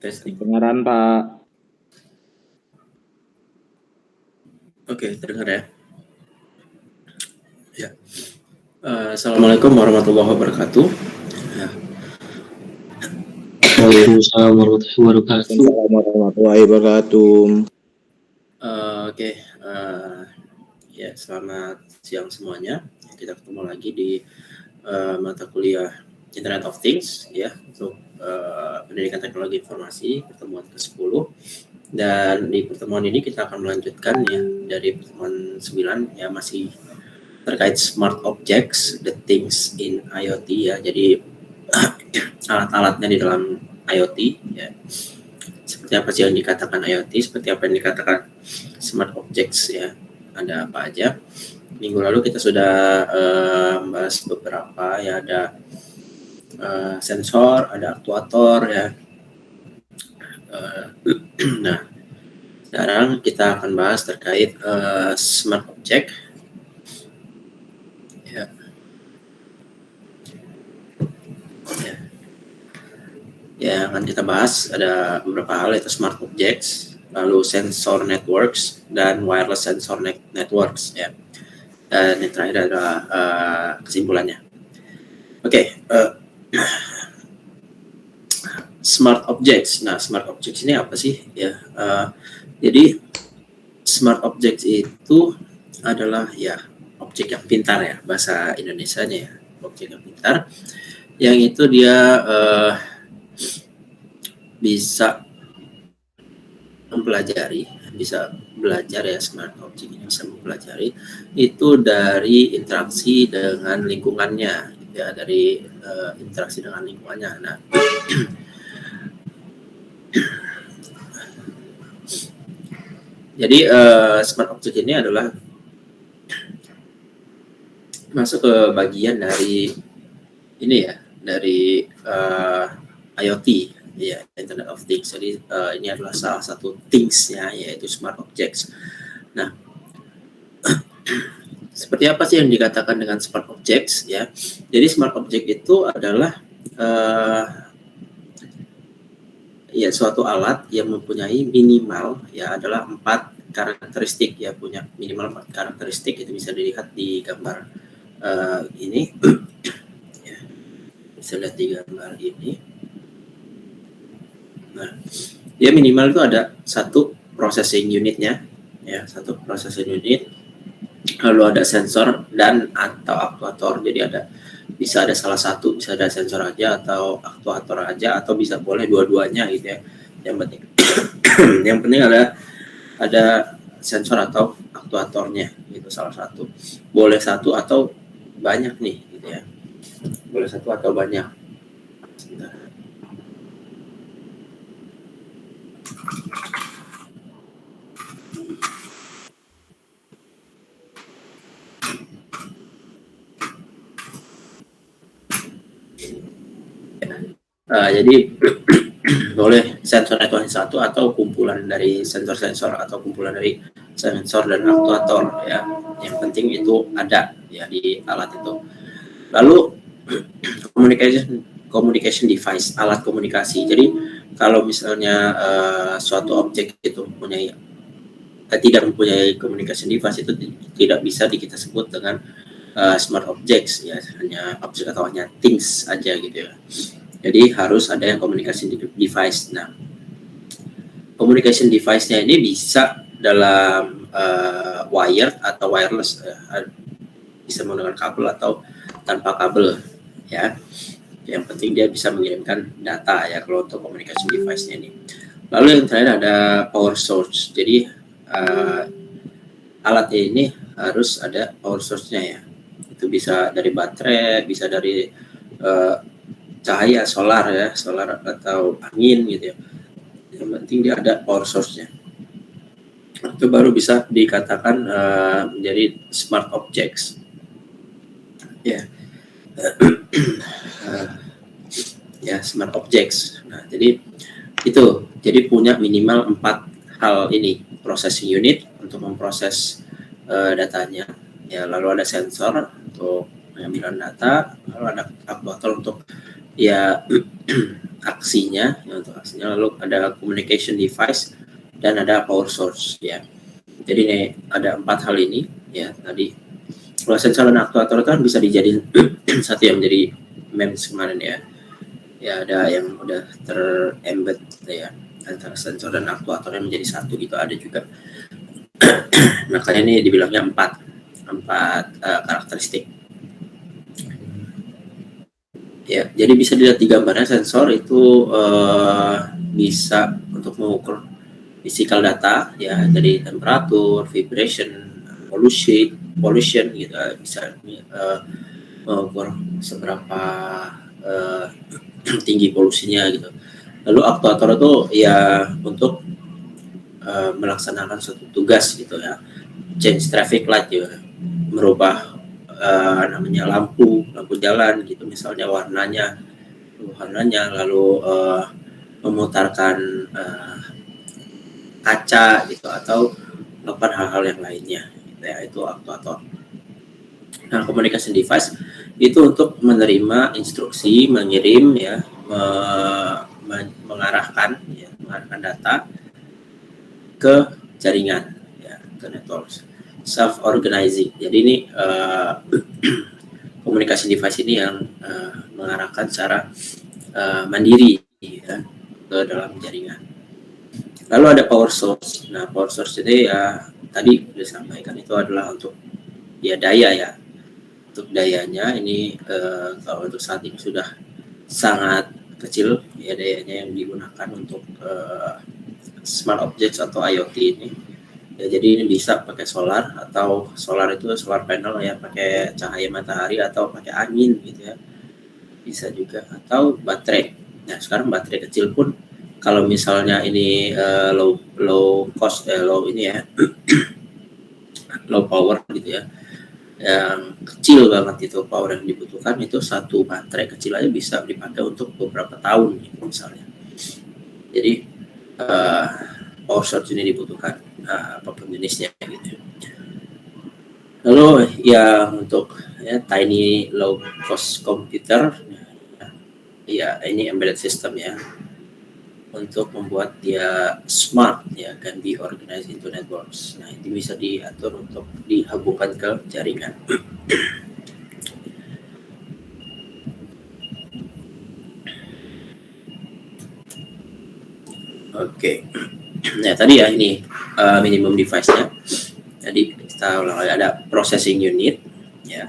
Testing. Kedengaran, Pak. Oke, terdengar ya. Ya. Assalamualaikum warahmatullahi wabarakatuh. Ya. Waalaikumsalam warahmatullahi wabarakatuh. Assalamualaikum warahmatullahi wabarakatuh. Oke, ya selamat siang semuanya. Kita ketemu lagi di mata kuliah Internet of Things ya untuk pendidikan teknologi informasi pertemuan ke-10. Dan di pertemuan ini kita akan melanjutkan ya dari pertemuan 9 ya masih terkait smart objects, the things in IoT ya. Jadi alat-alatnya di dalam IoT ya. Seperti apa sih yang dikatakan IoT, seperti apa yang dikatakan smart objects ya. Ada apa aja? Minggu lalu kita sudah membahas beberapa ya, ada sensor, ada aktuator ya. Nah, sekarang kita akan bahas terkait smart object. Ya, akan kita bahas ada beberapa hal, yaitu smart objects, lalu sensor networks, dan wireless sensor networks ya. Dan yang terakhir adalah kesimpulannya. Oke, smart objects. Nah, smart objects ini apa sih ya? Jadi smart objects itu adalah ya objek yang pintar ya, bahasa Indonesianya ya, objek yang pintar, yang itu dia bisa mempelajari, bisa belajar ya, smart object ini bisa mempelajari itu dari interaksi dengan lingkungannya ya, dari interaksi dengan lingkungannya. Nah, jadi smart object ini adalah masuk ke bagian dari ini ya, dari IoT ya, Internet of Things. Jadi ini adalah salah satu things-nya, yaitu smart objects. Nah, seperti apa sih yang dikatakan dengan smart objects ya? Jadi smart object itu adalah ya suatu alat yang mempunyai minimal ya adalah 4 karakteristik ya, punya minimal 4 karakteristik. Itu bisa dilihat di gambar ini ya, bisa lihat di gambar ini. Nah, dia minimal itu ada satu processing unitnya ya, satu processing unit, lalu ada sensor dan atau aktuator. Jadi bisa ada salah satu, bisa ada sensor aja atau aktuator aja, atau bisa boleh dua-duanya gitu ya. Yang penting yang penting ada sensor atau aktuatornya, itu salah satu. Boleh satu atau banyak nih gitu ya. Boleh satu atau banyak. Sebentar. Jadi boleh sensor network satu atau kumpulan dari sensor-sensor atau kumpulan dari sensor dan aktuator ya. Yang penting itu ada ya di alat itu. Lalu communication device, alat komunikasi. Jadi kalau misalnya suatu objek itu tidak mempunyai communication device, itu tidak bisa kita sebut dengan smart objects ya, hanya objek atau hanya things aja gitu ya. Jadi harus ada yang communication device. Nah, communication device-nya ini bisa dalam wired atau wireless, bisa menggunakan kabel atau tanpa kabel ya. Yang penting dia bisa mengirimkan data ya kalau untuk communication device-nya ini. Lalu yang terakhir ada power source. Jadi alat ini harus ada power source-nya ya. Itu bisa dari baterai, bisa dari cahaya solar ya, solar atau angin gitu ya. Yang penting dia ada power source-nya. Itu baru bisa dikatakan menjadi smart objects. Ya. Ya, smart objects. Nah, jadi itu. Jadi punya minimal 4 hal ini. Processing unit untuk memproses datanya. Ya, lalu ada sensor untuk mengambil data, lalu ada aktuator untuk ya aksinya, ya, untuk aksinya, lalu ada communication device dan ada power source ya. Jadi ini ada 4 hal ini ya tadi. Kalau sensor dan aktuator itu kan bisa dijadiin satu yang menjadi MEMS kemarin ya. Ya ada yang udah terembed gitu ya antara sensor dan aktuatornya menjadi satu gitu, ada juga. Makanya ini dibilangnya empat karakteristik. Ya, jadi bisa dilihat di gambarnya sensor itu bisa untuk mengukur physical data ya, dari temperatur, vibration, pollution gitu, bisa mengukur seberapa tinggi polusinya gitu. Lalu aktuator itu ya untuk melaksanakan suatu tugas gitu ya, change traffic light ya, merubah namanya lampu jalan gitu, misalnya warnanya lalu memutarkan kaca gitu, atau melakukan hal-hal yang lainnya gitu ya, itu aktuator. Nah, communication device itu untuk menerima instruksi, mengirim ya, mengarahkan data ke jaringan ya, ke network. Self organizing. Jadi ini komunikasi device ini yang mengarahkan secara mandiri ya, ke dalam jaringan. Lalu ada power source. Nah, power source ini ya tadi disampaikan itu adalah untuk ya daya ya. Untuk dayanya ini kalau untuk saat ini sudah sangat kecil ya dayanya yang digunakan untuk smart objects atau IoT ini. Ya, jadi ini bisa pakai solar, atau solar itu solar panel ya, pakai cahaya matahari atau pakai angin gitu ya, bisa juga, atau baterai. Nah, sekarang baterai kecil pun kalau misalnya ini low cost low ini ya low power gitu ya, yang kecil banget itu power yang dibutuhkan, itu satu baterai kecil aja bisa dipakai untuk beberapa tahun gitu, misalnya. Jadi power source ini dibutuhkan apapun jenisnya gitu. Lalu ya untuk ya tiny low cost computer ya, ini embedded system ya, untuk membuat dia smart ya, can be organized into networks. Nah, ini bisa diatur untuk dihubungkan ke jaringan. Oke. Nah, tadi ya ini minimum device-nya. Jadi kita ulang lagi, ada processing unit ya.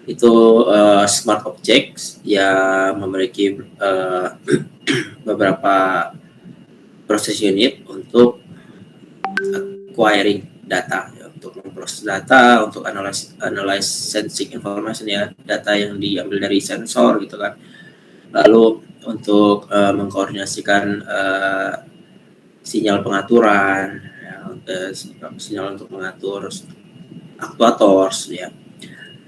Itu smart objects yang memiliki beberapa proses unit untuk acquiring data ya, untuk memproses data, untuk analyze sensing information ya, data yang diambil dari sensor gitu kan. Lalu untuk mengkoordinasikan sinyal pengaturan ya, sinyal untuk mengatur aktuators ya.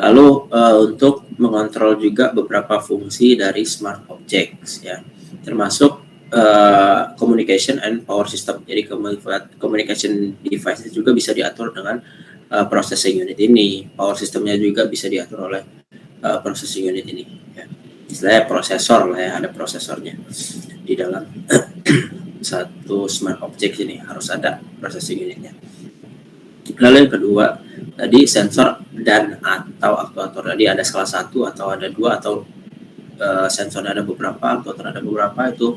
Lalu untuk mengontrol juga beberapa fungsi dari smart objects ya, termasuk communication and power system. Jadi communication device juga bisa diatur dengan processing unit ini. Power systemnya juga bisa diatur oleh processing unit ini ya. Istilahnya prosesor lah ya, ada prosesornya di dalam satu smart object ini, harus ada processing unitnya. Lalu yang kedua tadi sensor dan atau aktuator. Tadi ada salah satu atau ada dua, atau sensor ada beberapa, aktuator ada beberapa, itu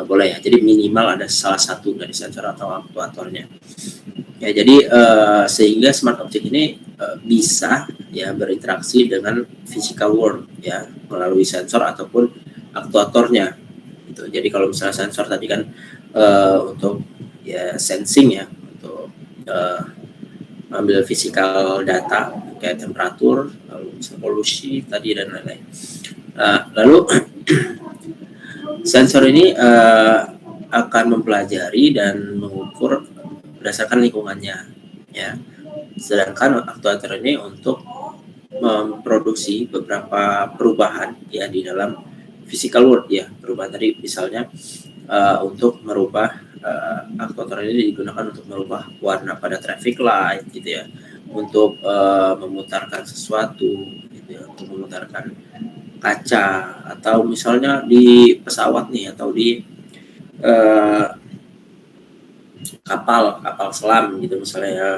boleh ya. Jadi minimal ada salah satu dari sensor atau aktuatornya. Ya, jadi sehingga smart object ini bisa ya berinteraksi dengan physical world ya, melalui sensor ataupun aktuatornya. Gitu. Jadi kalau misalnya sensor tadi kan untuk ya sensing ya, untuk ambil physical data kayak temperatur, lalu polusi tadi dan lain-lain. Lalu sensor ini akan mempelajari dan mengukur berdasarkan lingkungannya ya. Sedangkan aktuator ini untuk memproduksi beberapa perubahan ya di dalam physical world ya. Perubahan tadi misalnya untuk merubah aktuator ini digunakan untuk merubah warna pada traffic light gitu ya, untuk memutarkan sesuatu gitu ya, untuk memutarkan kaca, atau misalnya di pesawat nih, atau di kapal selam gitu, misalnya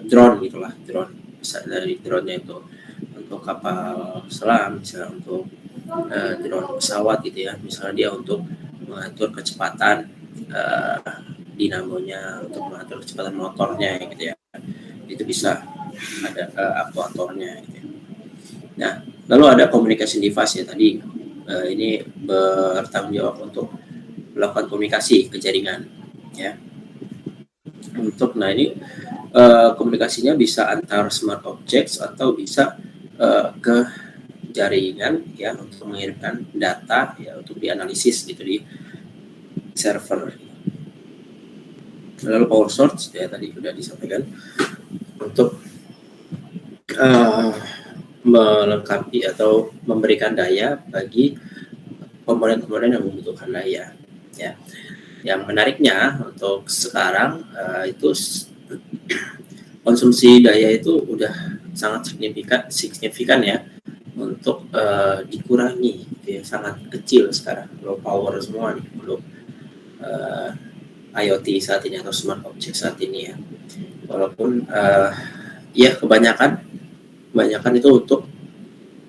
drone gitulah, drone bisa dari drone-nya itu untuk kapal selam, misalnya untuk drone pesawat gitu ya, misalnya dia untuk mengatur kecepatan dinamonya, untuk mengatur kecepatan motornya gitu ya, itu bisa ada aktuatornya gitu ya. Nah, lalu ada communication device ya tadi, ini bertanggung jawab untuk melakukan komunikasi ke jaringan ya. Nah ini komunikasinya bisa antar smart objects atau bisa ke jaringan ya, untuk mengirimkan data ya, untuk dianalisis gitu di server. Lalu power source ya tadi sudah disampaikan, untuk melengkapi atau memberikan daya bagi komponen-komponen yang membutuhkan daya ya. Yang menariknya untuk sekarang itu konsumsi daya itu udah sangat signifikan ya, untuk dikurangi gitu ya, sangat kecil sekarang, low power semua nih untuk IoT saat ini atau smart object saat ini ya. Walaupun ya kebanyakan itu untuk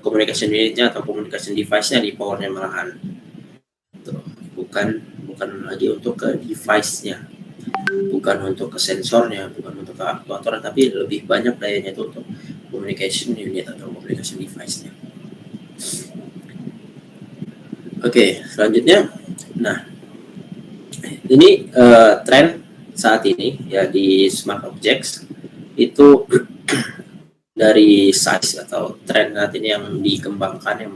communication unitnya atau communication device-nya di powernya malahan, bukan lagi untuk ke device-nya, bukan untuk ke sensornya, bukan untuk ke aktuator, tapi lebih banyak dayanya itu untuk communication unit atau communication device-nya. Oke, selanjutnya, nah ini tren saat ini ya di smart objects itu dari size atau tren saat ini yang dikembangkan, yang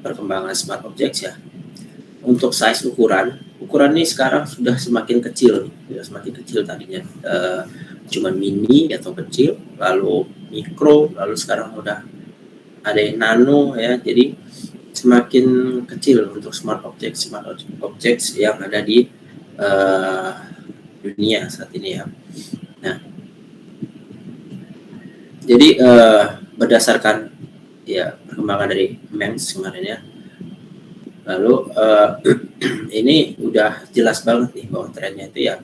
perkembangan smart objects ya. Untuk size ukuran ini sekarang sudah semakin kecil, tadinya cuman mini atau kecil, lalu mikro, lalu sekarang udah ada yang nano ya. Jadi semakin kecil untuk smart objects yang ada di dunia saat ini ya. Nah, jadi berdasarkan ya perkembangan dari MEMS kemarin ya, lalu ini udah jelas banget nih bahwa trennya itu ya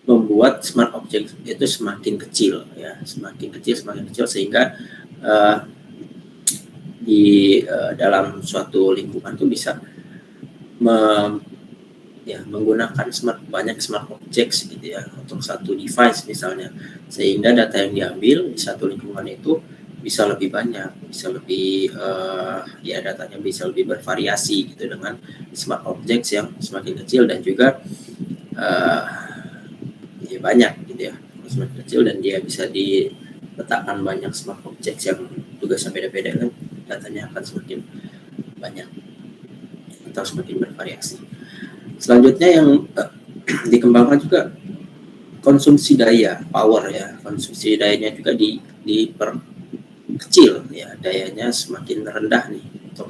membuat smart object itu semakin kecil ya, semakin kecil sehingga di dalam suatu lingkungan itu bisa menggunakan banyak smart objects gitu ya, untuk satu device misalnya, sehingga data yang diambil di satu lingkungan itu bisa lebih banyak, bisa lebih datanya bisa lebih bervariasi gitu dengan smart objects yang semakin kecil, dan juga banyak gitu ya, semakin kecil dan dia bisa diletakkan banyak smart objects yang tugasnya beda-beda, kan datanya akan semakin banyak atau semakin bervariasi. Selanjutnya yang dikembangkan juga konsumsi daya, power ya, konsumsi dayanya juga diperkecil ya, dayanya semakin rendah nih untuk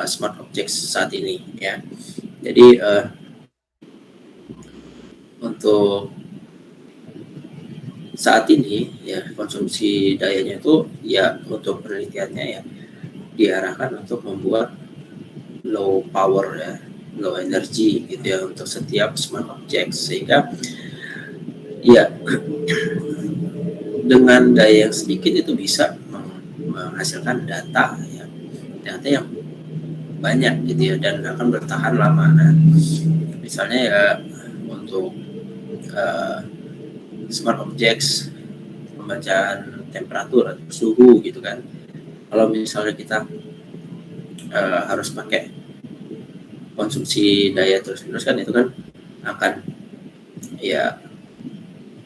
smart objects saat ini ya. Jadi untuk saat ini ya, konsumsi dayanya itu ya, untuk penelitiannya ya diarahkan untuk membuat low power ya, low energy gitu ya, untuk setiap smart object, sehingga ya dengan daya yang sedikit itu bisa menghasilkan data yang banyak gitu ya, dan akan bertahan lama. Nah, misalnya ya untuk smart objects, pembacaan temperatur atau suhu gitu kan, kalau misalnya kita harus pakai konsumsi daya terus-menerus kan, itu kan akan ya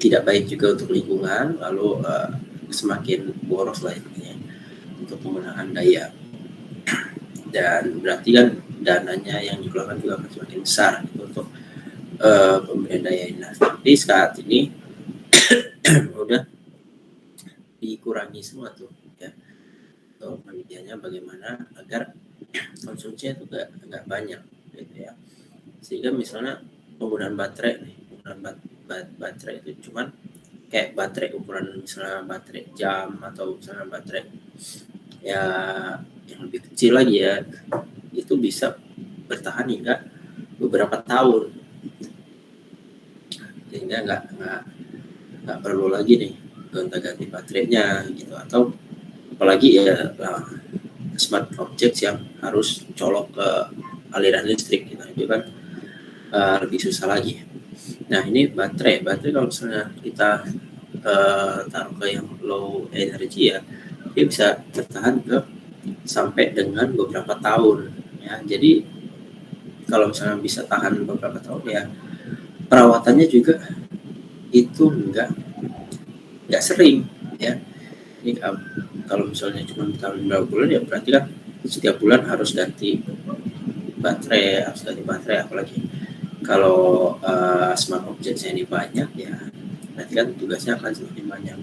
tidak baik juga untuk lingkungan, lalu semakin boros lah intinya untuk penggunaan daya, dan berarti kan dananya yang dikeluarkan juga akan semakin besar gitu untuk pemberian daya ini. Nah, tapi saat ini udah dikurangi semua tuh ya, untuk penelitiannya bagaimana agar konsumsinya itu nggak banyak gitu ya, sehingga misalnya penggunaan baterai baterai itu cuman kayak baterai ukuran misalnya baterai jam, atau misalnya baterai ya yang lebih kecil lagi ya, itu bisa bertahan hingga beberapa tahun, sehingga nggak perlu lagi nih gonta-ganti baterainya gitu. Atau apalagi ya smart objects yang harus colok ke aliran listrik gitu, itu kan lebih susah lagi. Nah ini baterai kalau misalnya kita taruh ke yang low energy ya, dia bisa bertahan sampai dengan beberapa tahun ya. Jadi kalau misalnya bisa tahan beberapa tahun ya, perawatannya juga itu nggak sering ya. Ini kalau misalnya cuma tahun berapa bulan ya, berarti kan setiap bulan harus ganti baterai, apalagi kalau smart objects ini banyak ya, nanti kan tugasnya akan semakin banyak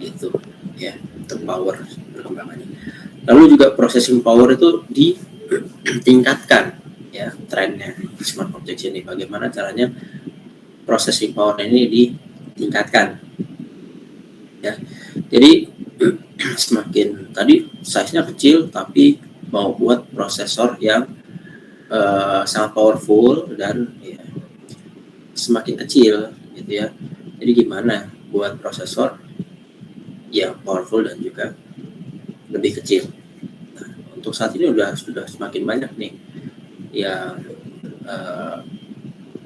gitu ya, untuk power perkembangannya. Lalu juga processing power itu ditingkatkan ya, trennya smart objects ini. Bagaimana caranya processing power ini ditingkatkan ya. Jadi semakin tadi size-nya kecil tapi mau buat prosesor yang sangat powerful dan ya, semakin kecil gitu ya. Jadi gimana buat prosesor yang powerful dan juga lebih kecil. Nah, untuk saat ini sudah semakin banyak nih yang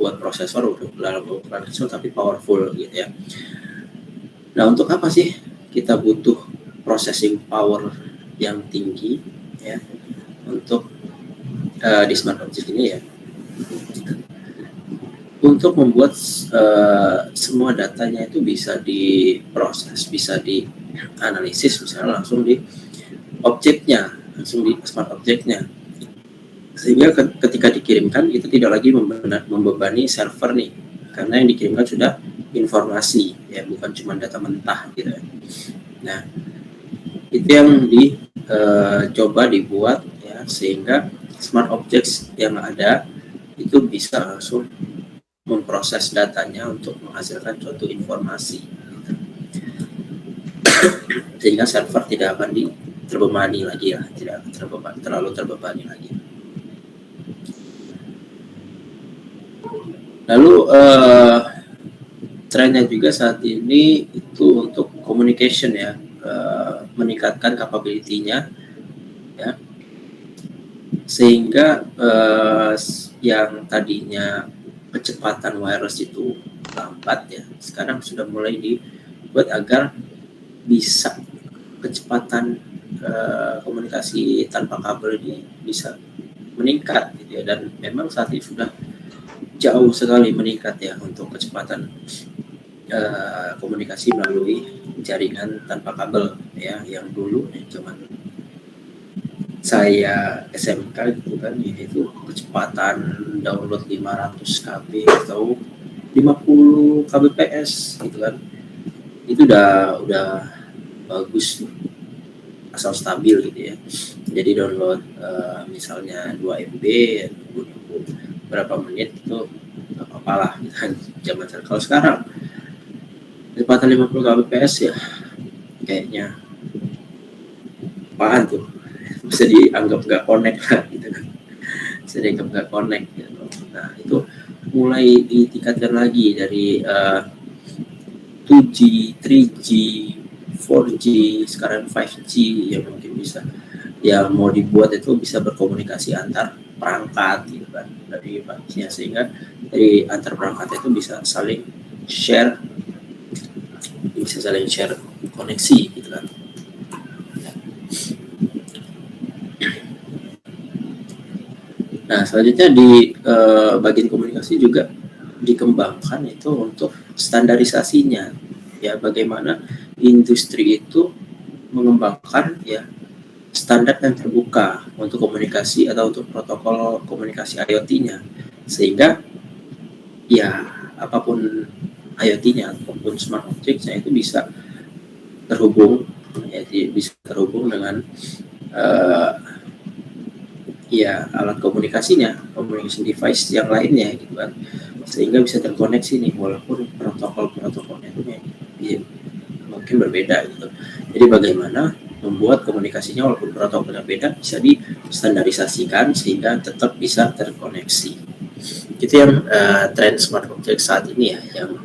buat prosesor dalam ukuran kecil tapi powerful gitu ya. Nah, untuk apa sih kita butuh processing power yang tinggi ya untuk di smart object ini ya? Untuk membuat semua datanya itu bisa diproses, bisa dianalisis misalnya langsung di objeknya, langsung di smart objeknya, sehingga ketika dikirimkan itu tidak lagi membebani server nih, karena yang dikirimkan sudah informasi ya, bukan cuma data mentah gitu. Nah itu yang dicoba dibuat ya, sehingga smart objects yang ada itu bisa langsung memproses datanya untuk menghasilkan suatu informasi gitu. Sehingga server tidak akan terbebani lagi ya, tidak akan terlalu terbebani lagi. Lalu trennya juga saat ini itu untuk communication ya, meningkatkan capability-nya ya, sehingga yang tadinya kecepatan wireless itu lambat ya, sekarang sudah mulai dibuat agar bisa kecepatan komunikasi tanpa kabel ini bisa meningkat gitu ya. Dan memang saat ini sudah jauh sekali meningkat ya untuk kecepatan komunikasi melalui jaringan tanpa kabel ya. Yang dulu zaman saya SMK gitu kan, itu kecepatan download 500 KB atau 50 kbps gitu kan, itu udah bagus, asal stabil gitu ya. Jadi download misalnya 2 MB berapa menit itu nggak apa-apa lah gitu kan zaman sekarang. Kalau sekarang kecepatan 50 kbps ya kayaknya apaan tuh, bisa dianggap nggak connect lah gitu kan, bisa dianggap nggak connect gitu. Nah itu mulai ditingkatkan lagi dari 2G, 3G, 4G, sekarang 5G yang mungkin bisa, yang mau dibuat itu bisa berkomunikasi antar perangkat gitu kan, dari 5G-nya, sehingga dari antar perangkat itu bisa saling share koneksi gitu kan. Nah, selanjutnya di bagian komunikasi juga dikembangkan itu untuk standarisasinya ya, bagaimana industri itu mengembangkan ya standar yang terbuka untuk komunikasi atau untuk protokol komunikasi IoT-nya, sehingga ya apapun IoT-nya ataupun smart object-nya itu bisa terhubung ya, bisa terhubung dengan ya alat komunikasinya, communication device yang lainnya gitu kan, sehingga bisa terkoneksi nih walaupun protokolnya itu ya, mungkin berbeda gitu. Jadi bagaimana membuat komunikasinya walaupun protokolnya beda bisa distandarisasikan sehingga tetap bisa terkoneksi. Itu yang tren smart object saat ini ya, yang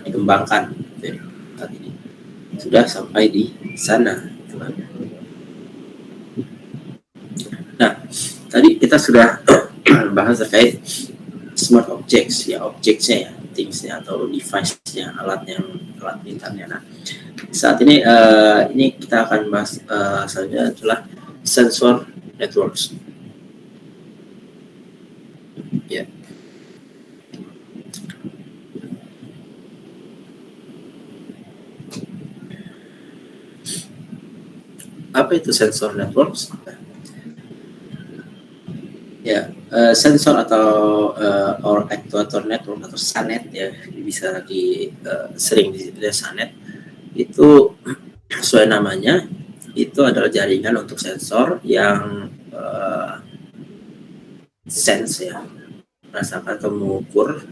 dikembangkan saat ini sudah sampai di sana. Nah, tadi kita sudah bahas terkait smart objects ya, objectsnya ya, thingsnya atau device-nya, alat pintarnya. Nah, saat ini kita akan bahas saja adalah sensor networks. Ya. Apa itu sensor networks? Ya, sensor atau or actuator network atau SANET ya, bisa sering disebut SANET. Itu sesuai namanya, itu adalah jaringan untuk sensor yang sense ya, merasakan atau mengukur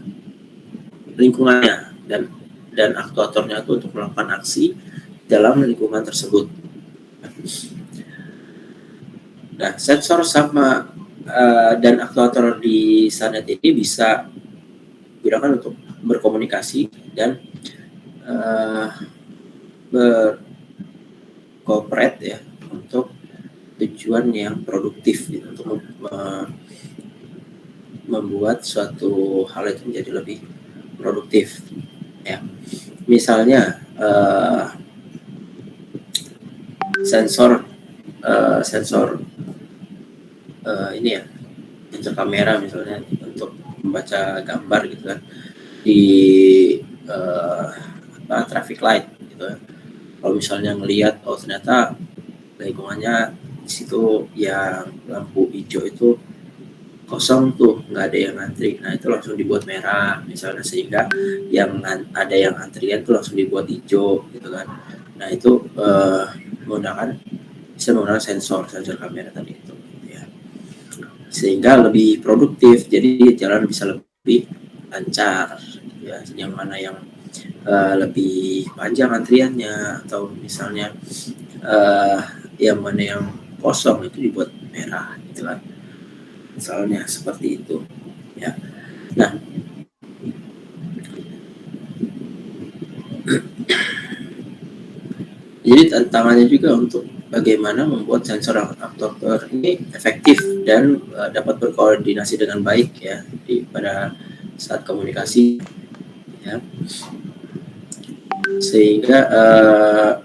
lingkungannya, dan aktuatornya itu untuk melakukan aksi dalam lingkungan tersebut. Nah, sensor sama dan aktuator di SANET ini bisa digunakan untuk berkomunikasi dan berkooperate ya, untuk tujuan yang produktif gitu, untuk membuat suatu hal itu menjadi lebih produktif ya. Misalnya sensor ini ya, sensor kamera misalnya untuk membaca gambar gitu kan di traffic light gitu kan. Kalau misalnya ngelihat ternyata lingkungannya di situ yang lampu hijau itu kosong tuh, nggak ada yang antri, nah itu langsung dibuat merah misalnya, sehingga yang ada yang antrian tuh langsung dibuat hijau gitu kan. Nah itu bisa menggunakan sensor kamera tadi itu ya, sehingga lebih produktif, jadi jalan bisa lebih lancar ya, yang mana yang lebih panjang antriannya, atau misalnya yang mana yang kosong itu dibuat merah gitu kan, misalnya seperti itu ya. Nah, jadi tantangannya juga untuk bagaimana membuat sensor aktuator ini efektif dan dapat berkoordinasi dengan baik ya pada saat komunikasi ya, sehingga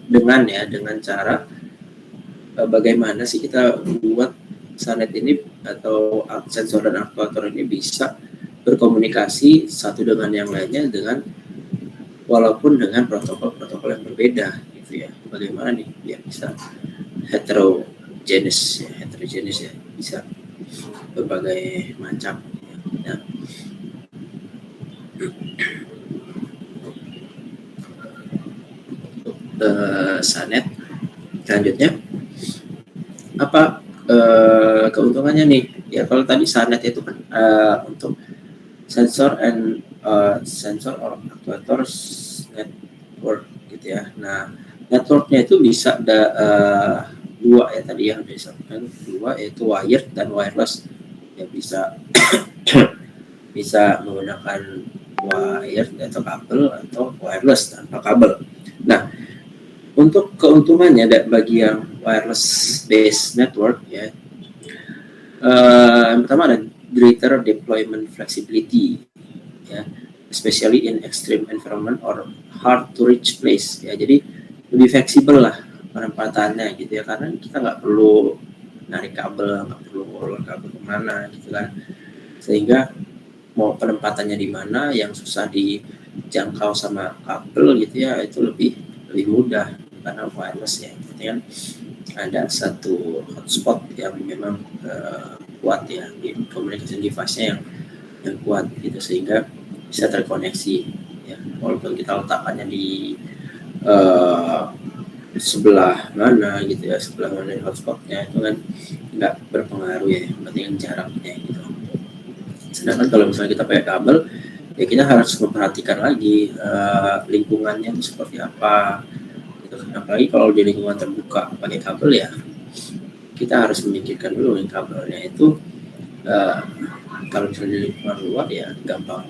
dengan cara bagaimana sih kita membuat SANET ini atau sensor dan aktuator ini bisa berkomunikasi satu dengan yang lainnya, walaupun dengan protokol yang berbeda gitu ya. Bagaimana nih biar bisa heterogenis ya, bisa berbagai macam ya. SANET selanjutnya apa keuntungannya nih ya? Kalau tadi SANET itu kan untuk sensor or actuators network gitu ya. Nah, networknya itu bisa dua ya, tadi yang disampaikan dua, yaitu wired dan wireless ya, bisa bisa menggunakan wired atau kabel, atau wireless tanpa kabel. Nah, untuk keuntungannya bagi yang wireless based network ya, yang pertama ada greater deployment flexibility ya, especially in extreme environment or hard to reach place ya. Jadi lebih fleksibel lah penempatannya gitu ya, karena kita nggak perlu narik kabel, nggak perlu ngulur kabel kemana gitu kan, sehingga mau penempatannya di mana yang susah dijangkau sama kabel gitu ya, itu lebih mudah karena wireless ya gitu kan. Ada satu hotspot yang memang kuat ya, di communication device-nya yang kuat gitu, sehingga bisa terkoneksi ya, walaupun kita letakkannya di sebelah mana gitu ya, sebelah mana hotspotnya itu kan nggak berpengaruh ya, yang penting jaraknya gitu. Sedangkan kalau misalnya kita pakai kabel ya, kita harus memperhatikan lagi lingkungannya itu seperti apa gitu Apalagi kalau di lingkungan terbuka pakai kabel ya, kita harus memikirkan dulu yang kabelnya itu kalau misalnya di lingkungan luar ya gampang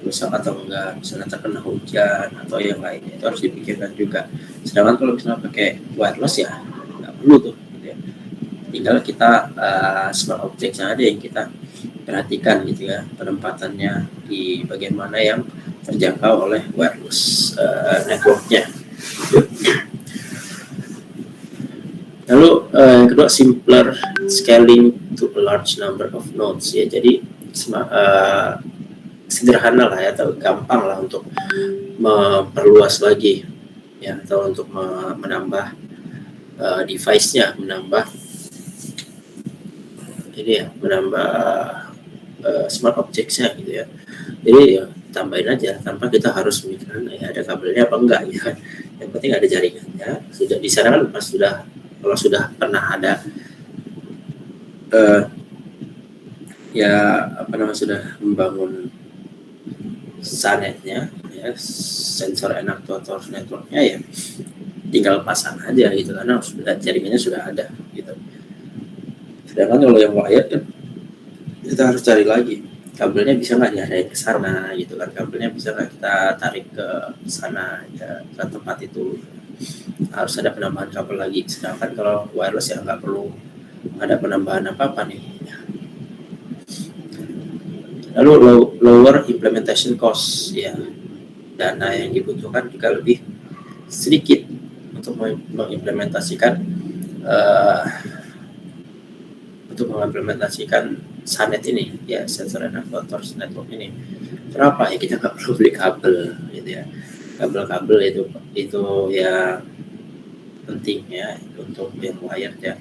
rusak atau enggak, misalnya terkena hujan atau yang lainnya, itu harus dipikirkan juga. Sedangkan kalau misalnya pakai wireless ya nggak perlu tuh gitu ya. Tinggal kita smart objects ada yang kita perhatikan gitu ya, penempatannya di bagian mana yang terjangkau oleh wireless networknya. Lalu yang kedua, simpler scaling to a large number of nodes ya. Jadi sederhana lah ya, atau gampang lah untuk memperluas lagi ya, atau untuk menambah device-nya, menambah ini ya, menambah smart objects-nya gitu ya. Jadi ya tambahin aja tanpa kita harus memikirkan ya ada kabelnya apa enggak ya kan. Yang penting ada jaringannya. Sudah di sana kan pas kalau sudah pernah ada ya apa namanya, sudah membangun SANET-nya ya, sensor and actuator network-nya ya, tinggal pasang aja gitu karena sudah jaringannya sudah ada gitu. Sedangkan kalau yang wired kan kita harus cari lagi kabelnya bisa nggak diarahin ke sana gitu kan, kabelnya bisa nggak kita tarik ke sana ya, ke tempat itu, harus ada penambahan kabel lagi. Sedangkan kalau wireless ya nggak perlu ada penambahan apa-apa nih. Lalu lower implementation cost ya, dana yang dibutuhkan juga lebih sedikit untuk mengimplementasikan SANET ini ya, sensor and actuator network ini. Kenapa ya kita nggak perlu beli kabel gitu ya, kabel itu ya penting ya untuk yang wired ya,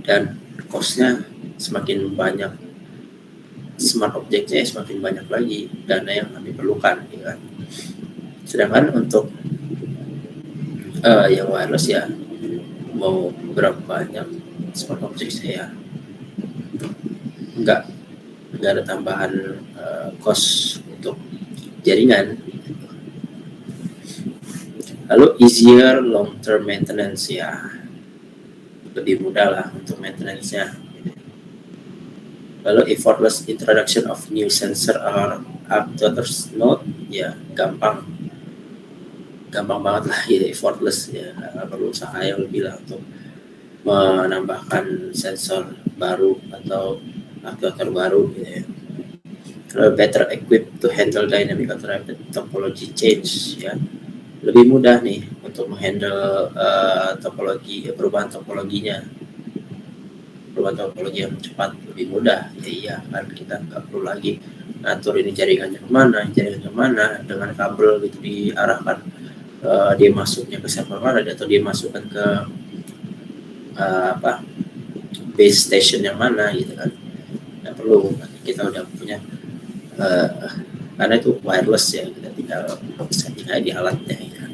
dan costnya semakin banyak, smart objectnya semakin banyak lagi dana yang diperlukan gitu kan. Sedangkan untuk yang wireless ya mau berapa banyak smart objects ya nggak ada tambahan cost untuk jaringan. Lalu easier long term maintenance ya, lebih mudah lah untuk maintenance-nya. Lalu effortless introduction of new sensor or actuators node ya, gampang banget lah gitu, effortless ya, nggak perlu usaha yang lebih lah untuk menambahkan sensor baru atau actuator baru gitu ya. Better equipped to handle dynamic or rapid topology change ya, lebih mudah nih untuk menghandle perubahan topologi yang cepat, lebih mudah ya. Iya kan, kita nggak perlu lagi ngatur ini jaringannya kemana dengan kabel gitu diarahkan, dia masuknya ke server mana atau dia masukkan ke base station yang mana gitu kan, nggak perlu. Kita udah punya karena itu wireless ya, kita tinggal setting aja di alatnya ya.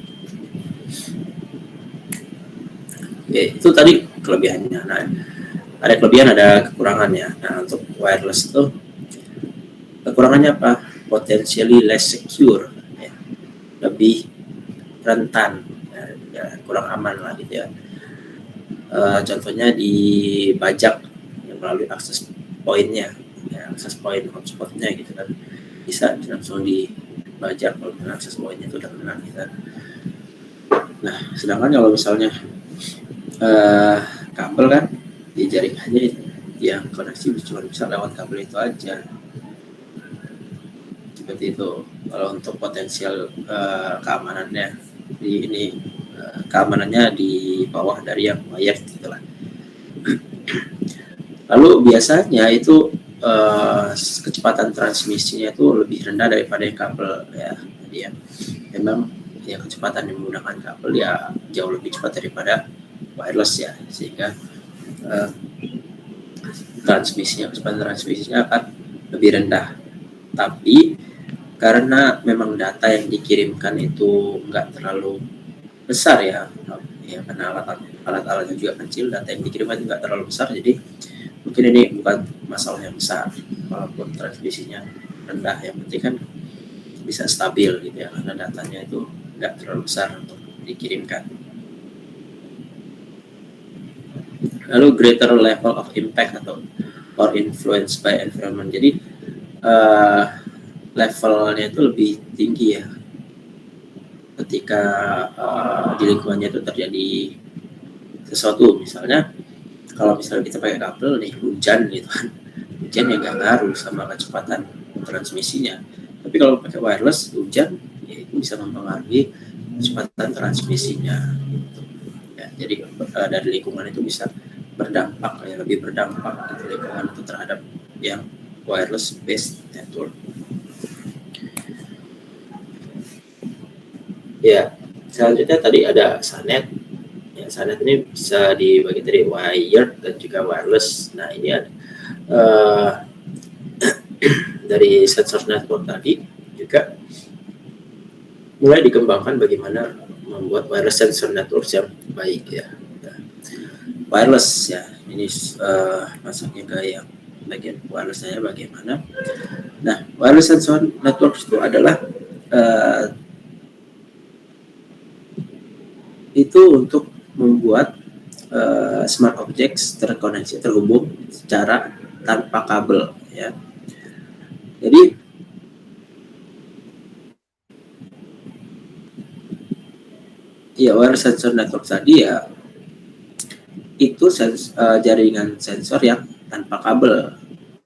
Oke, itu tadi kelebihannya. Nah, ada kelebihan ada kekurangan ya. Nah, untuk wireless itu kekurangannya apa? Potentially less secure ya, lebih rentan ya, kurang aman lah gitu ya. Contohnya dibajak ya, melalui akses poinnya ya, akses poin hotspotnya gitu kan, bisa langsung dibajak kalau akses poinnya itu udah kena gitu. Nah, sedangkan kalau misalnya kabel kan di jaringannya yang koneksi cuma bisa lewat kabel itu aja, seperti itu. Kalau untuk potensial keamanannya keamanannya di bawah dari yang wired gitulah. Lalu biasanya itu kecepatan transmisinya itu lebih rendah daripada yang kabel ya. Jadi ya memang ya kecepatan yang menggunakan kabel ya jauh lebih cepat daripada wireless ya, sehingga kecepatan transmisinya akan lebih rendah. Tapi karena memang data yang dikirimkan itu nggak terlalu besar ya karena alat-alatnya juga kecil, data yang dikirimkan nggak terlalu besar, jadi mungkin ini bukan masalah yang besar walaupun transmisinya rendah. Yang penting kan bisa stabil gitu ya, karena datanya itu nggak terlalu besar untuk dikirimkan. Lalu greater level of impact atau or influence by environment. Jadi levelnya itu lebih tinggi ya ketika di lingkungannya itu terjadi sesuatu. Misalnya kalau misalnya kita pakai kabel nih, hujan gitu kan, hujan ya nggak ngaruh sama kecepatan transmisinya. Tapi kalau pakai wireless, hujan ya itu bisa mempengaruhi kecepatan transmisinya. Ya, jadi dari lingkungan itu bisa berdampak, ya lebih berdampak gitu, lingkungan itu terhadap yang wireless based network. Ya, selanjutnya tadi ada SANET. Ya, SANET ini bisa dibagi dari wired dan juga wireless. Nah, ini ada dari sensor network tadi juga mulai dikembangkan bagaimana membuat wireless sensor network yang baik ya. Wireless ya, ini masuknya ke yang bagian wirelessnya bagaimana. Nah, wireless sensor network itu adalah itu untuk membuat smart objects terhubung secara tanpa kabel ya. Jadi ya wireless sensor network tadi ya itu jaringan sensor yang tanpa kabel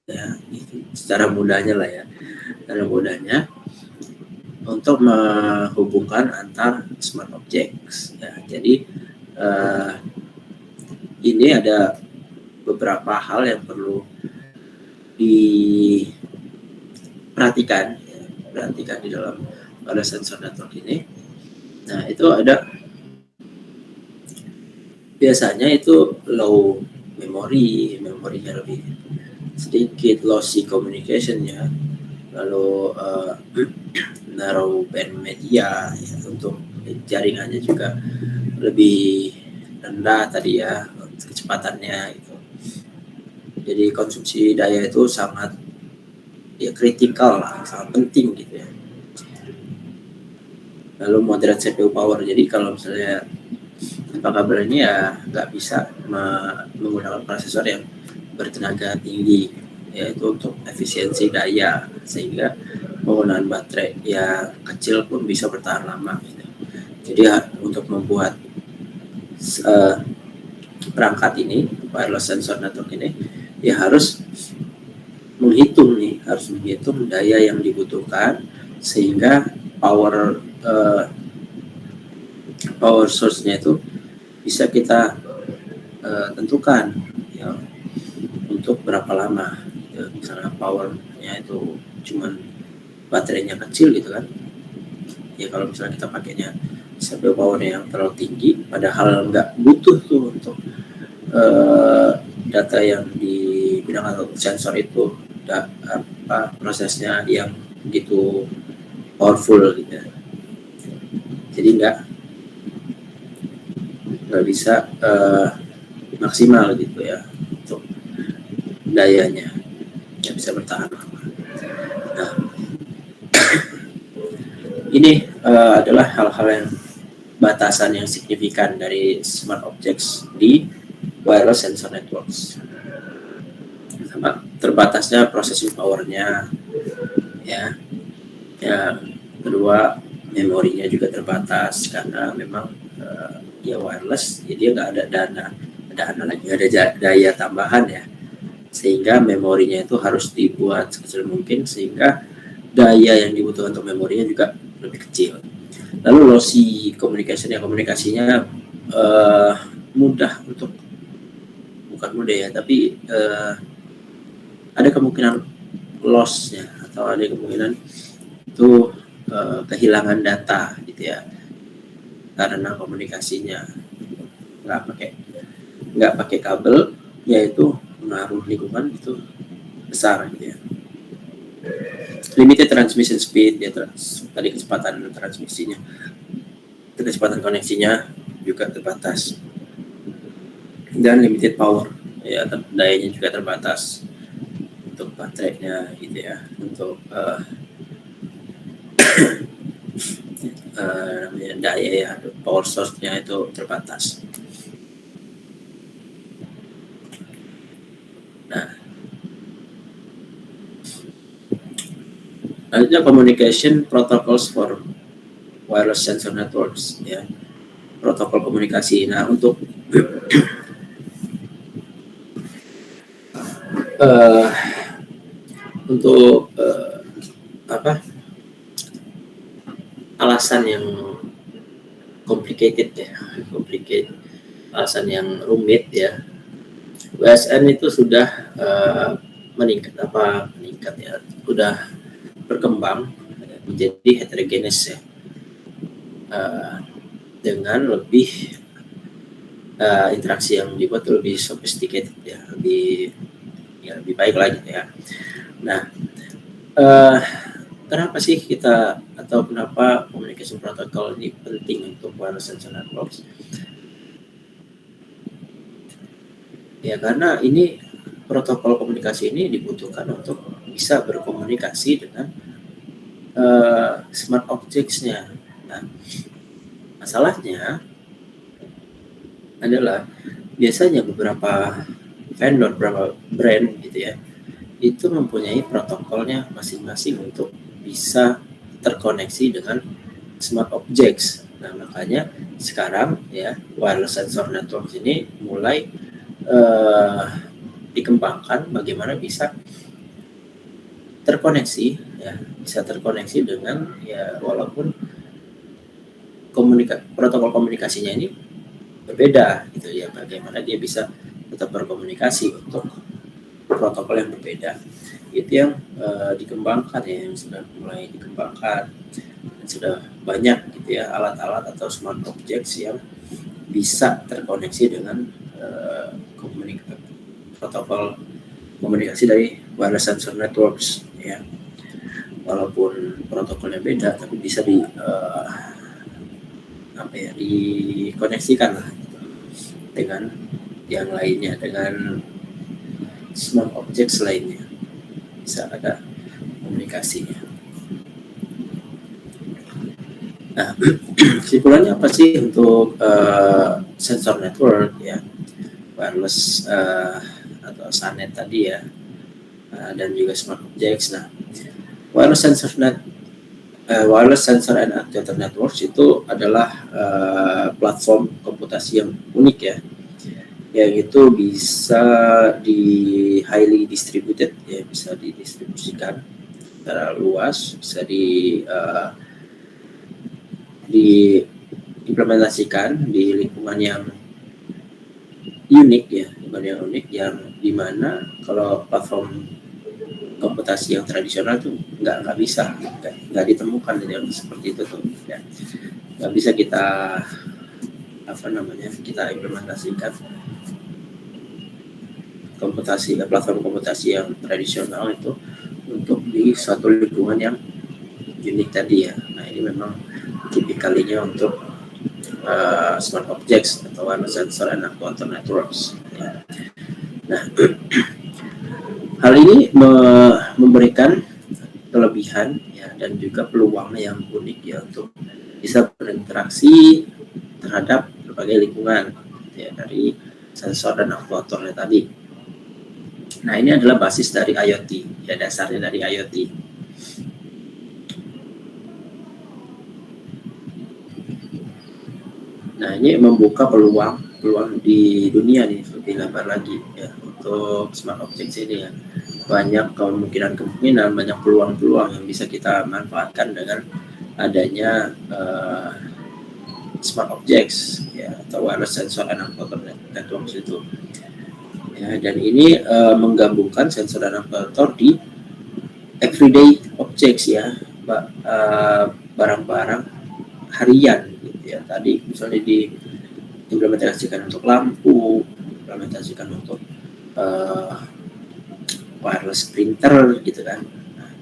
ya, itu secara mudahnya lah ya, secara mudahnya untuk menghubungkan antar smart objects ya. Jadi ini ada beberapa hal yang perlu diperhatikan di dalam wireless sensor network ini. Nah, itu ada biasanya itu low memorinya lebih sedikit, lossy communication ya, lalu narrow band media ya, untuk jaringannya juga lebih rendah tadi ya kecepatannya gitu. Jadi konsumsi daya itu sangat ya kritikal lah, sangat penting gitu ya. Lalu moderate CPU power, jadi kalau misalnya tanpa kabel ini ya nggak bisa menggunakan prosesor yang bertenaga tinggi, yaitu untuk efisiensi daya, sehingga penggunaan baterai yang kecil pun bisa bertahan lama gitu. Jadi untuk membuat perangkat ini, wireless sensor network ini ya harus menghitung daya yang dibutuhkan sehingga power source-nya itu bisa kita tentukan ya, untuk berapa lama ya, misalnya powernya itu cuman baterainya kecil gitu kan ya, kalau misalnya kita pakainya CPU powernya yang terlalu tinggi padahal nggak butuh tuh untuk data yang digunakan untuk sensor itu prosesnya yang begitu powerful gitu ya. Jadi nggak bisa maksimal gitu ya untuk dayanya, nggak bisa bertahan lama. Nah, ini adalah hal-hal yang batasan yang signifikan dari smart objects di wireless sensor networks. Sama terbatasnya processing powernya ya. Kedua, memorinya juga terbatas karena memang ya wireless, jadi nggak ada daya tambahan ya, sehingga memorinya itu harus dibuat sekecil mungkin sehingga daya yang dibutuhkan untuk memorinya juga lebih kecil. Lalu lossy communication ya, komunikasinya bukan mudah ya, tapi ada kemungkinan loss-nya atau ada kemungkinan itu kehilangan data gitu ya karena komunikasinya nggak pakai kabel, yaitu pengaruh lingkungan itu besar gitu ya. Limited transmission speed ya, tadi kecepatan koneksinya juga terbatas, dan limited power ya, dayanya juga terbatas untuk baterainya gitu ya, untuk daya ya, power source-nya itu terbatas. Ada communication protocols for wireless sensor networks, ya, protokol komunikasi. Nah, untuk apa, alasan yang complicated ya, alasan yang rumit ya, WSN itu sudah meningkat ya, sudah berkembang menjadi heterogenes ya, dengan lebih interaksi yang dibuat lebih sophisticated ya, lebih baik lagi ya. Nah, kenapa sih kenapa communication protocol ini penting untuk wireless sensor networks? Ya, karena ini protokol komunikasi ini dibutuhkan untuk bisa berkomunikasi dengan smart objects-nya. Nah, masalahnya adalah biasanya beberapa vendor, beberapa brand gitu ya, itu mempunyai protokolnya masing-masing untuk bisa terkoneksi dengan smart objects. Nah, makanya sekarang ya wireless sensor network ini mulai dikembangkan bagaimana bisa terkoneksi dengan ya, walaupun protokol komunikasinya ini berbeda gitu ya, bagaimana dia bisa tetap berkomunikasi untuk protokol yang berbeda. Itu yang dikembangkan ya, yang sudah mulai dikembangkan, dan sudah banyak gitu ya alat-alat atau smart objects yang bisa terkoneksi dengan protokol komunikasi dari wireless sensor networks ya, walaupun protokolnya beda tapi bisa dikoneksikan lah dengan yang lainnya, dengan smart objects lainnya, bisa ada komunikasinya. Nah, kesimpulannya apa sih untuk sensor network ya, wireless atau SANET tadi ya, dan juga smart objects. Nah, wireless sensor and actuator networks itu adalah platform komputasi yang unik ya, yang itu bisa highly distributed ya, bisa didistribusikan secara luas, bisa diimplementasikan di lingkungan yang unik ya, yang dimana kalau platform komputasi yang tradisional tuh nggak ditemukan yang seperti itu tuh ya, nggak bisa kita implementasikan platform komputasi yang tradisional itu untuk di suatu lingkungan yang unik tadi ya. Nah, ini memang tipikalinya untuk smart objects atau wireless sensor and actuator networks ya. Nah, hal ini memberikan kelebihan ya, dan juga peluang yang unik ya untuk bisa berinteraksi terhadap berbagai lingkungan ya, dari sensor dan aktuatornya tadi. Nah, ini adalah basis dari IoT ya, dasarnya dari IoT. Nah, ini membuka peluang di dunia nih lebih lebar lagi ya untuk smart objects ini ya. Banyak kemungkinan, banyak peluang yang bisa kita manfaatkan dengan adanya smart objects ya, atau wireless sensor and actuator networks itu. Ya, dan ini menggabungkan sensor dan actuator di everyday objects ya, barang-barang harian gitu ya. Tadi misalnya diimplementasikan untuk lampu, implementasikan untuk wireless printer gitu kan. Nah,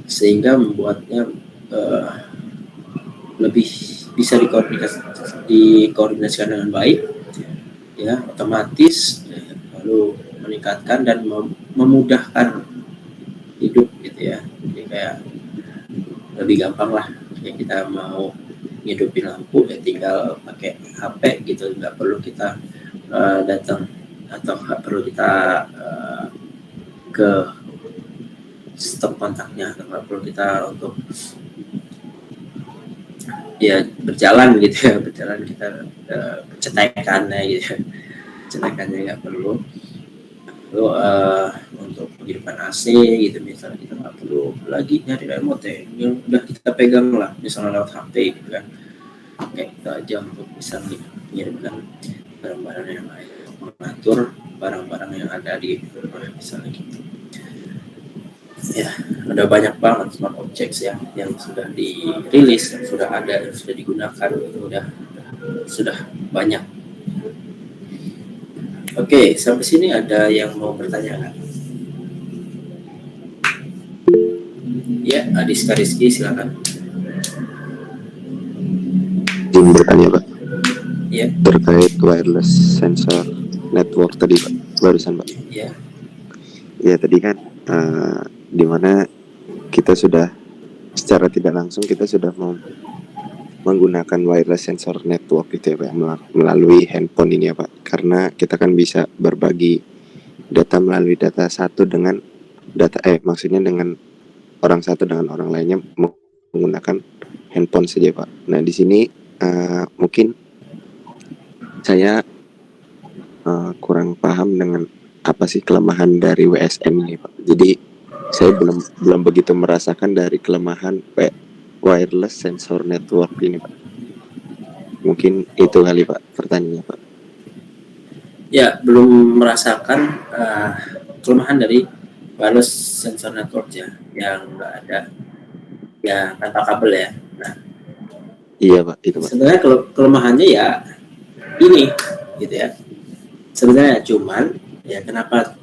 sehingga membuatnya lebih bisa dikoordinasikan dengan baik ya, otomatis ya, lalu meningkatkan dan memudahkan hidup gitu ya. Jadi kayak lebih gampang lah ya, kita mau ngidupin lampu ya tinggal pakai HP gitu, nggak perlu kita datang atau nggak perlu kita ke stop kontaknya, nggak perlu kita untuk ya berjalan gitu ya, berjalan kita cetekannya gitu, cetekannya nggak perlu. Lalu untuk pengiriman AC gitu misalnya kita nggak perlu lagi nyari remote yang udah kita pegang lah, misalnya lewat HP gitu kan, kayak kita aja untuk bisa mengirimkan barang-barang yang lain, mengatur barang-barang yang ada di rumah misalnya gitu. Ya, ada banyak banget smart objects ya yang sudah dirilis, yang sudah ada, yang sudah digunakan, itu sudah banyak. Oke, sampai sini ada yang mau bertanya nggak? Ya, Adiska Rizky silakan. Ingin bertanya Pak, Ya, terkait wireless sensor network tadi Pak, barusan Pak. ya, Ya tadi kan dimana kita sudah secara tidak langsung kita sudah menggunakan wireless sensor network gitu ya Pak, melalui handphone ini ya Pak, karena kita kan bisa berbagi data melalui data satu dengan data maksudnya dengan orang satu dengan orang lainnya menggunakan handphone saja Pak. Nah di sini mungkin saya kurang paham dengan apa sih kelemahan dari WSN ini Pak. Jadi saya belum begitu merasakan dari kelemahan wireless sensor network ini Pak. Mungkin itu kali Pak pertanyaannya Pak. ya, belum merasakan kelemahan dari wireless sensor network ya, yang nggak ada ya tanpa kabel ya. Nah, Iya Pak, itu Pak. sebenarnya kelemahannya ya ini gitu ya. Sebenarnya cuman ya kenapa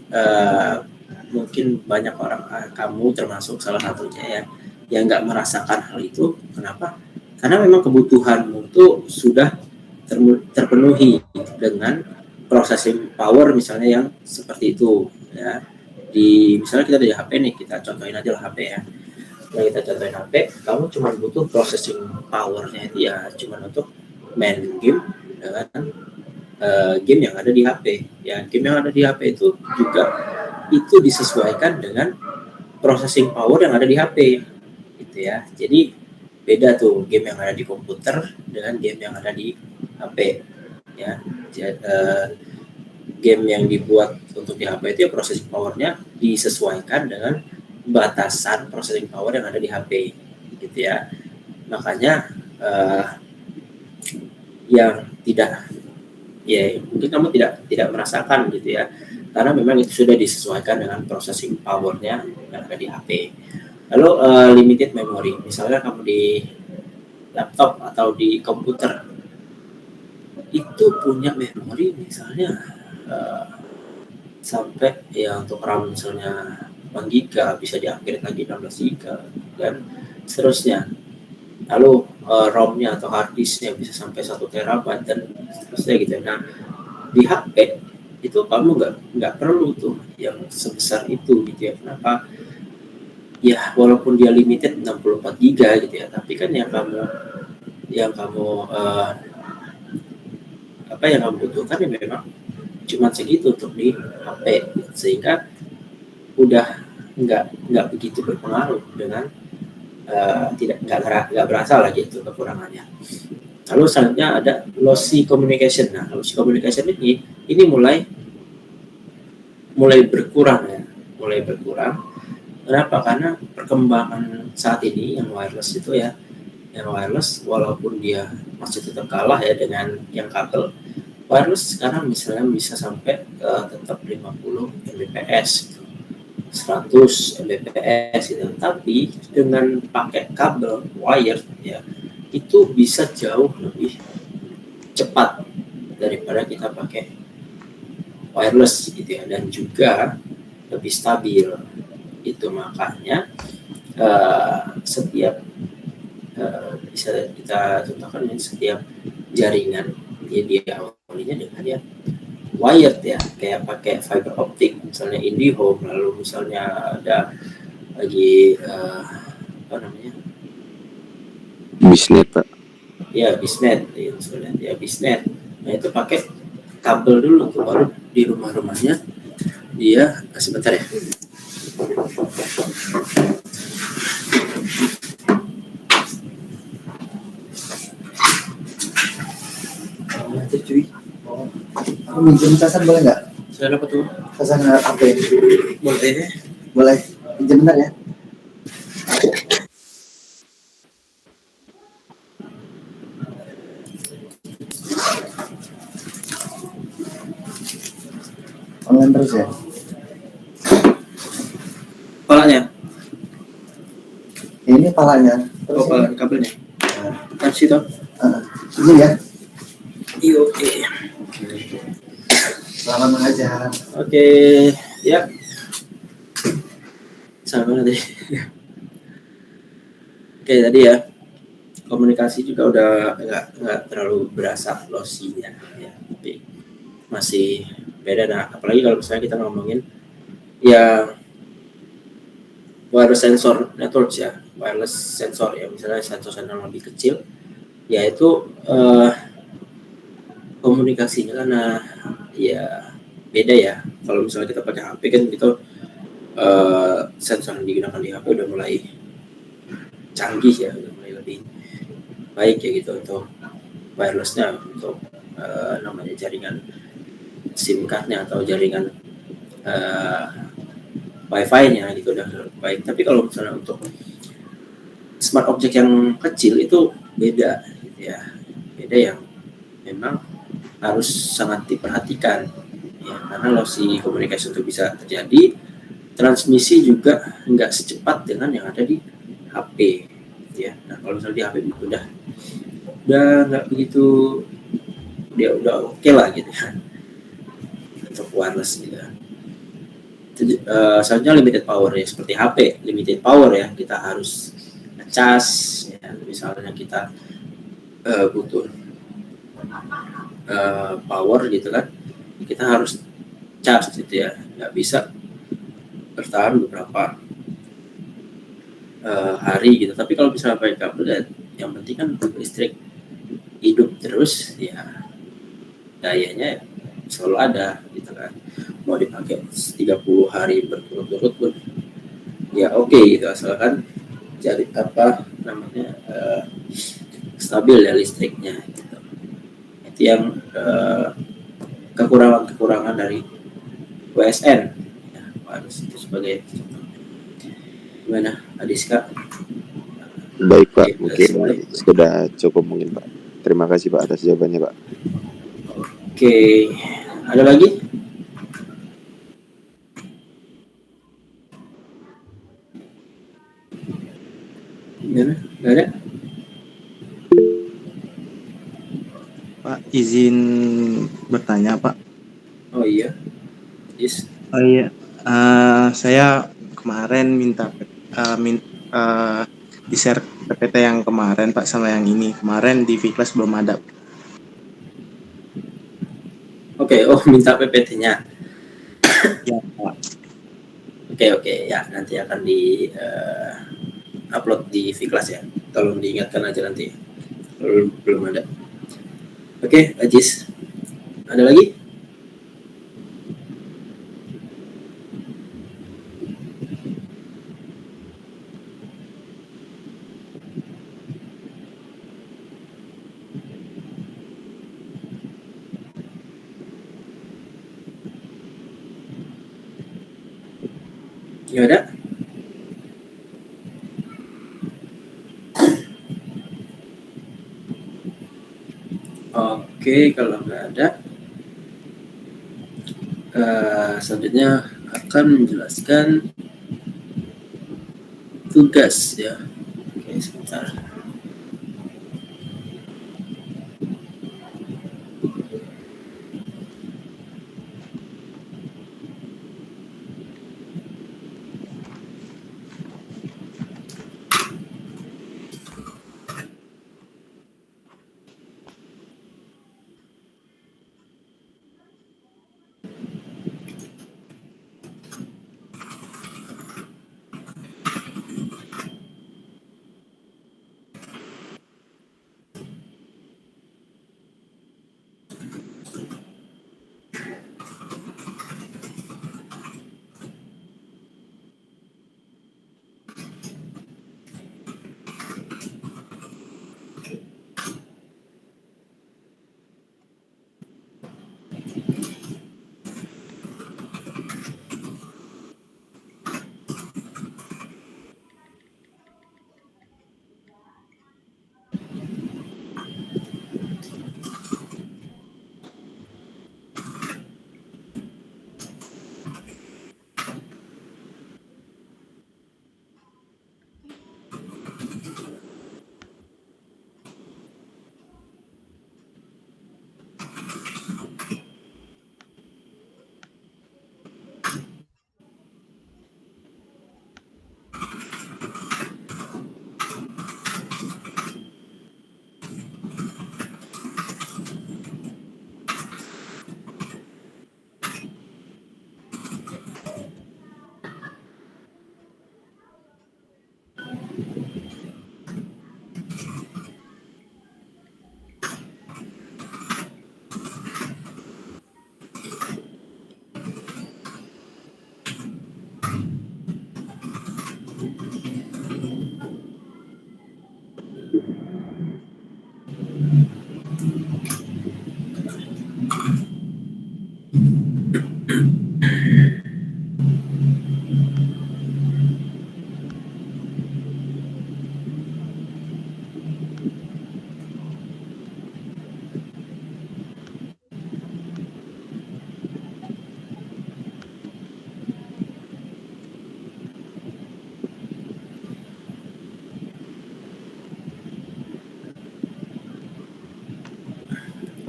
mungkin banyak orang, kamu termasuk salah satunya ya, yang nggak merasakan hal itu. Kenapa? Karena memang kebutuhanmu itu sudah terpenuhi dengan processing power misalnya yang seperti itu ya. Misalnya kita di HP nih, kita contohin aja lah HP ya. Nah, kita contohin HP, kamu cuma butuh processing powernya itu ya cuma untuk main game dengan game yang ada di HP ya. Game yang ada di HP itu juga itu disesuaikan dengan processing power yang ada di HP gitu ya. Jadi beda tuh game yang ada di komputer dengan game yang ada di HP ya. Game yang dibuat untuk di HP itu ya processing powernya disesuaikan dengan batasan processing power yang ada di HP gitu ya. Makanya yang tidak ya mungkin kamu tidak merasakan gitu ya, karena memang itu sudah disesuaikan dengan processing powernya yang ada di HP. Lalu limited memory, misalnya kamu di laptop atau di komputer itu punya memori misalnya sampai ya untuk RAM misalnya 8 GB bisa di-upgrade lagi 16 GB dan seterusnya. Lalu ROM-nya atau hard disk-nya bisa sampai 1 terabyte dan seterusnya gitu. Nah, di HP itu kamu nggak perlu tuh yang sebesar itu gitu ya. Kenapa? Ya walaupun dia limited 64 GB gitu ya, tapi kan yang kamu yang kamu butuhkan ya memang cuma segitu untuk di HP, sehingga udah nggak begitu berpengaruh dengan nggak berasa lagi itu kekurangannya. Lalu selanjutnya ada lossy communication. Nah, lossy communication ini mulai berkurang ya, mulai berkurang. Kenapa? Karena perkembangan saat ini yang wireless itu ya, yang wireless walaupun dia masih tetap kalah ya dengan yang kabel, wireless sekarang misalnya bisa sampai tetap 50 Mbps gitu, 100 Mbps gitu. Tapi dengan pakai kabel wire ya, itu bisa jauh lebih cepat daripada kita pakai wireless gitu ya, dan juga lebih stabil. Itu makanya setiap bisa kita contohkan setiap jaringan dia awalnya dengan ya wired ya, kayak pakai fiber optic misalnya IndiHome, lalu misalnya ada lagi apa namanya Bisnet Pak. Ya Bisnet ya, misalnya ya Bisnet. Nah itu pakai kabel dulu tuh, baru di rumah-rumahnya dia sebentar ya. Minjem casan boleh nggak? Saya dapat tuh. Casan HP. Boleh. Boleh. Minjem bentar ya. Online terus ya? Palanya. Ini palanya. Terus Oh, pala kabelnya. Kan sih toh. ini ya. Iya, oke. Selamat mengajar. Oke, ya. Sama tadi. Oke, tadi ya. Komunikasi juga udah nggak terlalu berasa lossy-nya ya. Tapi masih beda. Nah, apalagi kalau misalnya kita ngomongin ya wireless sensor networks ya, wireless sensor ya, misalnya sensor yang lebih kecil, yaitu komunikasinya karena ya beda ya. Kalau misalnya kita pakai HP kan gitu, sensor yang digunakan di HP udah mulai canggih ya, udah mulai lebih baik ya gitu untuk wirelessnya, untuk namanya jaringan SIM cardnya atau jaringan Wi-Fi-nya gitu udah baik. Tapi kalau misalnya untuk smart object yang kecil itu beda gitu ya, beda yang memang harus sangat diperhatikan ya, karena lossy komunikasi itu bisa terjadi, transmisi juga nggak secepat dengan yang ada di HP ya. Nah kalau misalnya di HP udah nggak begitu, dia udah oke lah gitu ya untuk wireless gitu. Seharusnya limited power ya, seperti HP limited power ya, kita harus ngecas ya, misalnya kita butuh power gitu kan, kita harus charge gitu ya, nggak bisa bertahan beberapa hari gitu. Tapi kalau misalnya pakai kabel ya, yang penting kan listrik hidup terus ya, dayanya selalu ada gitu kan, mau dipakai 30 hari berturut-turut pun ya oke gitu, asalkan jadi apa namanya stabil ya listriknya gitu. Itu yang kekurangan dari WSN ya, harus itu sebagai contoh. Gimana Adiska? Baik Pak, Ya, mungkin sudah cukup mungkin Pak. Terima kasih Pak atas jawabannya Pak. Oke, ada lagi? Gimana? Gak ada? Pak, izin bertanya Pak. Oh iya, yes. Oh iya, saya kemarin minta di share PPT yang kemarin Pak sama yang ini. Kemarin di Viklas belum ada. Oke, oh minta PPT-nya. Ya Pak. Oke, ya nanti akan di upload di Viklas ya. Tolong diingatkan aja nanti. Belum ada. Oke, Ajis. Ada lagi? Ya ada? Oke, kalau nggak ada, selanjutnya akan menjelaskan tugas ya. Oke, sebentar.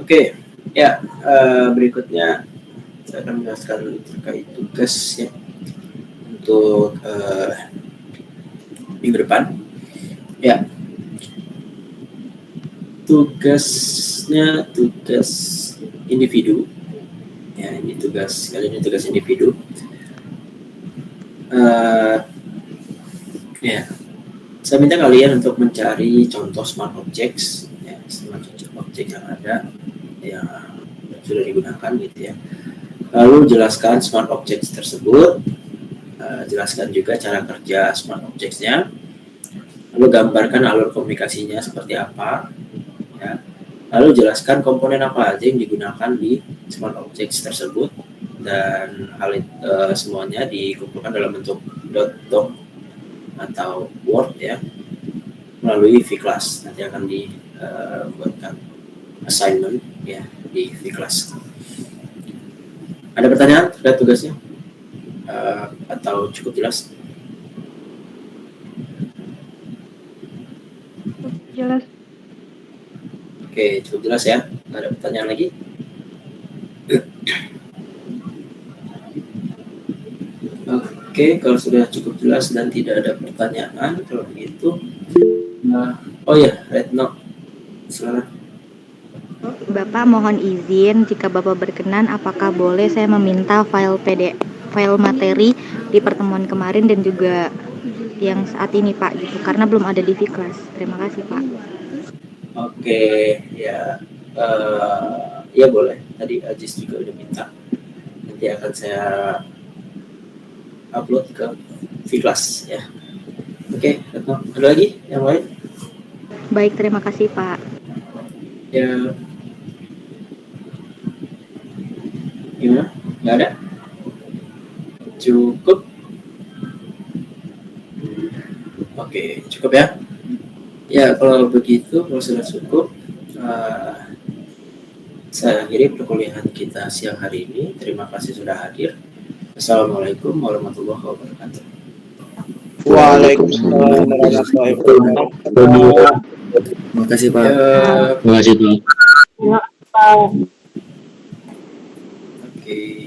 Oke, ya, berikutnya saya akan menjelaskan terkait tugas ya untuk minggu depan. Ya, tugasnya tugas individu. Ya, ini tugas kali ini tugas individu. Ya, saya minta kalian untuk mencari contoh smart objects, ya, smart object yang ada, yang sudah digunakan gitu ya. Lalu jelaskan smart objects tersebut, jelaskan juga cara kerja smart objects-nya, lalu gambarkan alur komunikasinya seperti apa, ya. Lalu jelaskan komponen apa aja yang digunakan di smart objects tersebut, dan hal semuanya dikumpulkan dalam bentuk .doc atau Word ya, melalui vClass. Nanti akan dibuatkan assignment ya di vClass. Ada pertanyaan terkait tugasnya? Atau cukup jelas? Jelas. Oke, cukup jelas ya. Nggak ada pertanyaan lagi? Oke, kalau sudah cukup jelas dan tidak ada pertanyaan, kalau begitu, oh ya, Retno, silakan. Bapak mohon izin jika Bapak berkenan, apakah boleh saya meminta file materi di pertemuan kemarin dan juga yang saat ini Pak gitu, karena belum ada di vClass. Terima kasih Pak. Oke, ya, ya boleh. Tadi Ajis juga udah minta. Nanti akan saya upload ke vClass ya. Oke, Retno, ada lagi yang lain? Baik, terima kasih Pak. Ya, gimana? Nggak ada? Cukup? Oke, cukup ya. Ya, kalau begitu, kalau sudah cukup, saya akhiri perkuliahan kita siang hari ini. Terima kasih sudah hadir. Assalamualaikum warahmatullahi wabarakatuh. Waalaikumsalam warahmatullahi wabarakatuh. Terima kasih Pak. Ya, Terima kasih Pak. oke.